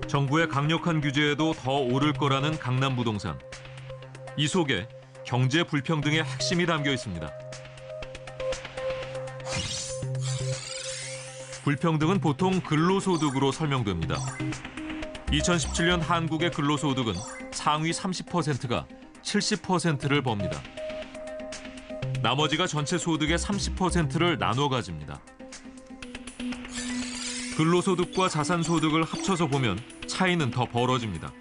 정부의 강력한 규제에도 더 오를 거라는 강남부동산. 이 속에 경제 불평등의 핵심이 담겨 있습니다. 불평등은 보통 근로소득으로 설명됩니다. 2017년 한국의 근로소득은 상위 30%가 70%를 법니다. 나머지가 전체 소득의 30%를 나눠 가집니다. 근로소득과 자산소득을 합쳐서 보면 차이는 더 벌어집니다.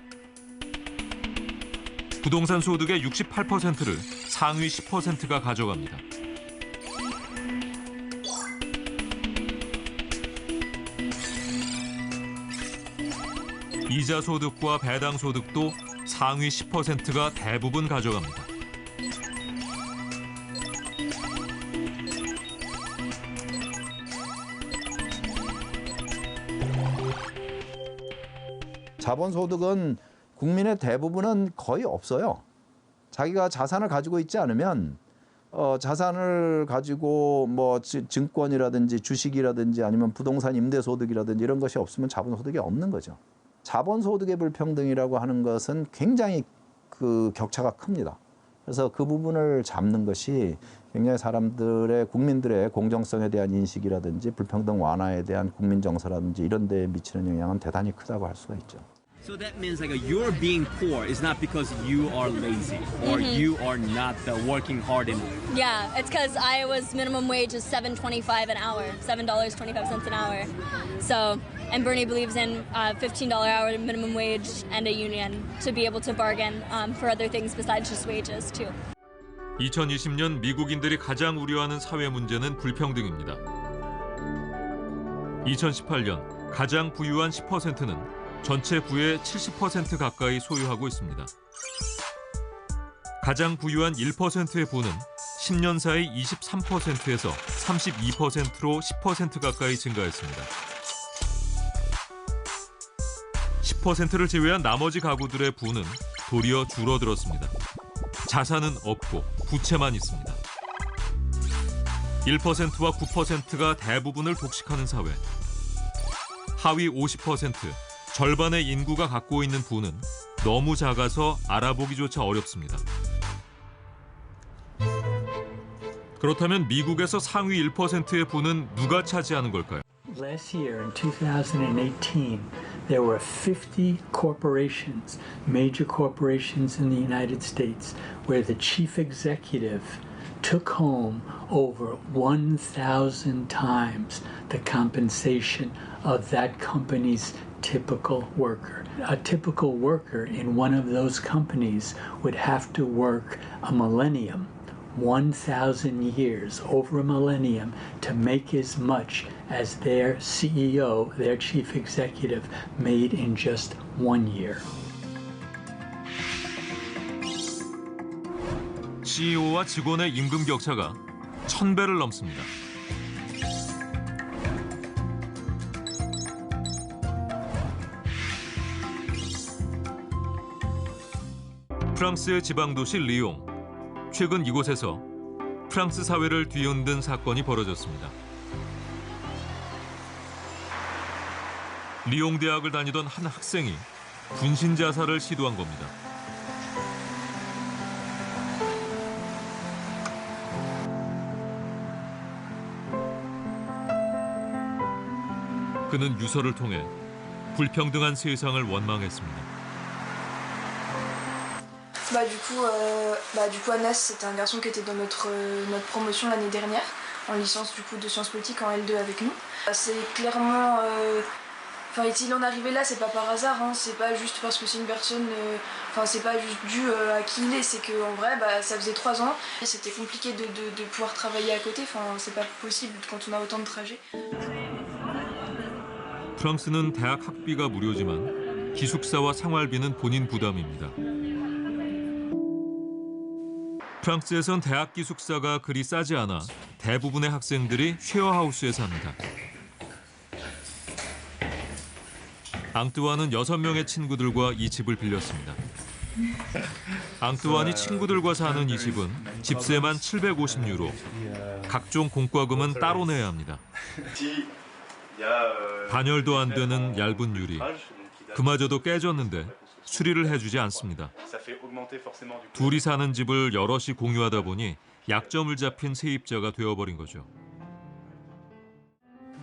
부동산 소득의 68%를 상위 10%가 가져갑니다. 이자 소득과 배당 소득도 상위 10%가 대부분 가져갑니다. 자본소득은 국민의 대부분은 거의 없어요. 자기가 자산을 가지고 있지 않으면 자산을 가지고 뭐 증권이라든지 주식이라든지 아니면 부동산 임대소득이라든지 이런 것이 없으면 자본소득이 없는 거죠. 자본소득의 불평등이라고 하는 것은 굉장히 그 격차가 큽니다. 그래서 그 부분을 잡는 것이 굉장히 사람들의 국민들의 공정성에 대한 인식이라든지 불평등 완화에 대한 국민 정서라든지 이런 데에 미치는 영향은 대단히 크다고 할 수가 있죠. So that means like you're being poor is not because you are lazy or you are not working hard enough. Yeah, it's because Iowa's minimum wage is $7.25 an hour, $7.25 an hour. So, and Bernie believes in $15 hour minimum wage and a union to be able to bargain for other things besides just wages too. 2020년 미국인들이 가장 우려하는 사회 문제는 불평등입니다. 2018년 가장 부유한 10%는 전체 부의 70% 가까이 소유하고 있습니다. 가장 부유한 1%의 부는 10년 사이 23%에서 32%로 10% 가까이 증가했습니다. 10%를 제외한 나머지 가구들의 부는 도리어 줄어들었습니다. 자산은 없고 부채만 있습니다. 1%와 9%가 대부분을 독식하는 사회. 하위 50%, 절반의 인구가 갖고 있는 부는 너무 작아서 알아보기조차 어렵습니다. 그렇다면 미국에서 상위 1%의 부는 누가 차지하는 걸까요? Last year, in 2018, there were 50 corporations, major corporations in the United States, where the chief executive took home over 1,000 times the compensation of that company's typical worker. A typical worker in one of those companies would have to work a millennium, 1,000 years, over a millennium, to make as much as their CEO, their chief executive, made in just 1 year. CEO와 직원의 임금 격차가 1000배를 넘습니다. 프랑스의 지방도시 리옹. 최근 이곳에서 프랑스 사회를 뒤흔든 사건이 벌어졌습니다. 리옹 대학을 다니던 한 학생이 분신 자살을 시도한 겁니다. 그는 유서를 통해 불평등한 세상을 원망했습니다. Du coup, Anas, c'était un garçon qui était dans notre promotion l'année dernière, en licence du coup de sciences politiques en L2 avec nous. C'est clairement, s'il en est arrivé là, c'est pas par hasard, hein, c'est pas juste parce que c'est une personne, c'est pas juste dû à qui il est, c'est qu'en vrai, ça faisait 3 ans, et c'était compliqué de pouvoir travailler à côté, c'est pas possible quand on a autant de trajets. 프랑스는 대학 학비가 무료지만 기숙사와 생활비는 본인 부담입니다. 프랑스에선 대학 기숙사가 그리 싸지 않아 대부분의 학생들이 쉐어하우스에 삽니다. 앙뚜안은 6명의 친구들과 이 집을 빌렸습니다. 앙뚜안이 친구들과 사는 이 집은 집세만 750유로, 각종 공과금은 따로 내야 합니다. 단열도 안 되는 얇은 유리, 그마저도 깨졌는데 수리를 해주지 않습니다. 둘이 사는 집을 여럿이 공유하다 보니 약점을 잡힌 세입자가 되어버린 거죠.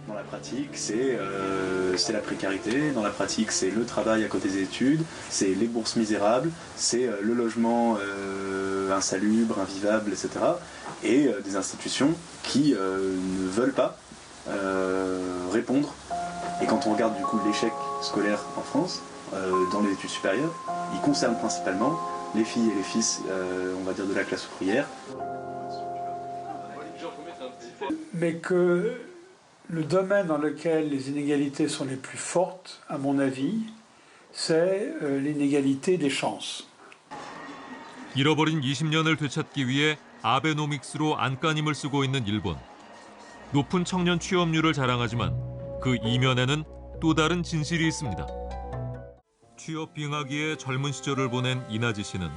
Dans la pratique, c'est la précarité. Dans la pratique, c'est le travail à côté des études, c'est les bourses misérables, c'est le logement insalubre, invivable, etc. Et des institutions qui ne veulent pas répondre. Et quand on regarde du coup l'échec scolaire en France, dans les études supérieures, il concerne principalement les filles et les fils, on va dire de la classe ouvrière. Mais que le domaine dans lequel les inégalités sont les plus fortes, à mon avis, c'est l'inégalité des chances. 잃어버린 20년을 되찾기 위해 아베노믹스로 안간힘을 쓰고 있는 일본. 높은 청년 취업률을 자랑하지만 그 이면에는 또 다른 진실이 있습니다. 취업 빙하기에 젊은 시절을 보낸 이나지 씨는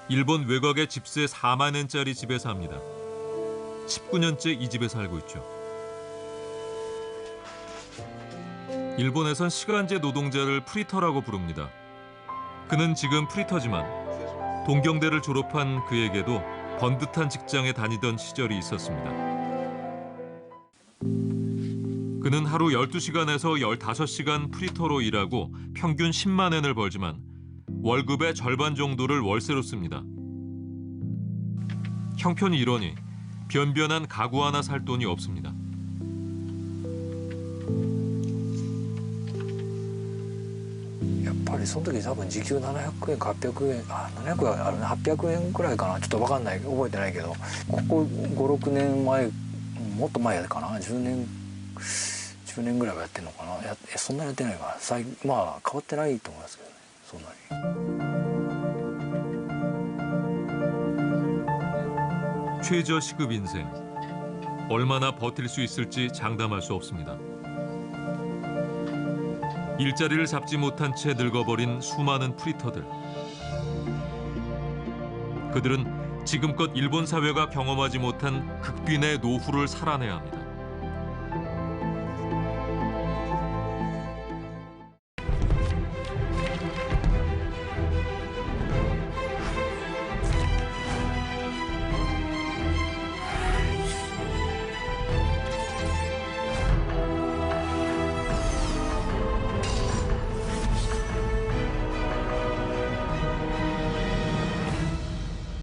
일본 외곽의 집세 4만 엔짜리 집에 삽니다. 19년째 이 집에 살고 있죠. 일본에선 시간제 노동자를 프리터라고 부릅니다. 그는 지금 프리터지만 동경대를 졸업한 그에게도 번듯한 직장에 다니던 시절이 있었습니다. 그는 하루 12시간에서 15시간 프리터로 일하고 평균 10만 엔을 벌지만 월급의 절반 정도를 월세로 씁니다. 형편이 이러니 변변한 가구 하나 살 돈이 없습니다.やっぱりその時多分時給700円か800円700円あるね800円くらいかなちょっと分かんない覚えてないけどここ56年前もっと前かな10年ぐらいはやってんのかなそんなにやってないかなまあ変わってないと思いますけどねそんなに 최저 시급 인생. 얼마나 버틸 수 있을지 장담할 수 없습니다. 일자리를 잡지 못한 채 늙어버린 수많은 프리터들. 그들은 지금껏 일본 사회가 경험하지 못한 극빈의 노후를 살아내야 합니다.